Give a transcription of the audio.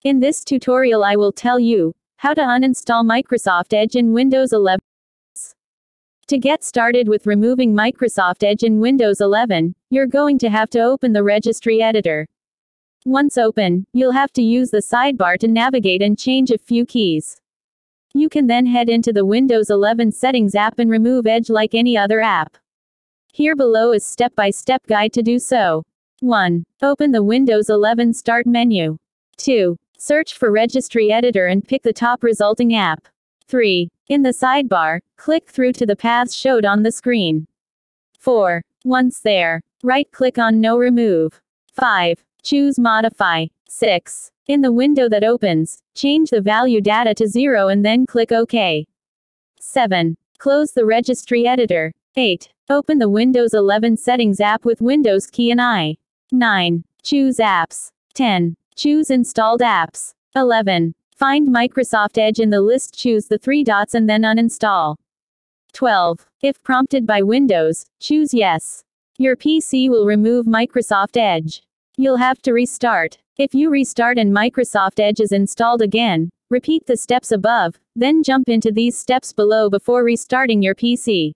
In this tutorial I will tell you how to uninstall Microsoft Edge in Windows 11. To get started with removing Microsoft Edge in Windows 11, you're going to have to open the Registry editor. Once open, you'll have to use the sidebar to navigate and change a few keys. You can then head into the Windows 11 Settings app and remove Edge like any other app. Here below is step-by-step guide to do so. 1. Open the Windows 11 Start menu. 2. Search for Registry Editor and pick the top resulting app. 3. In the sidebar, click through to the paths showed on the screen. 4. Once there, right-click on No Remove. 5. Choose Modify. 6. In the window that opens, change the value data to 0 and then click OK. 7. Close the Registry Editor. 8. Open the Windows 11 Settings app with Windows key and I. 9. Choose Apps. 10. Choose Installed Apps. 11. Find Microsoft Edge in the list, choose the 3 dots and then uninstall. 12. If prompted by Windows, choose Yes. Your PC will remove Microsoft Edge. You'll have to restart. If you restart and Microsoft Edge is installed again, repeat the steps above, then jump into these steps below before restarting your PC.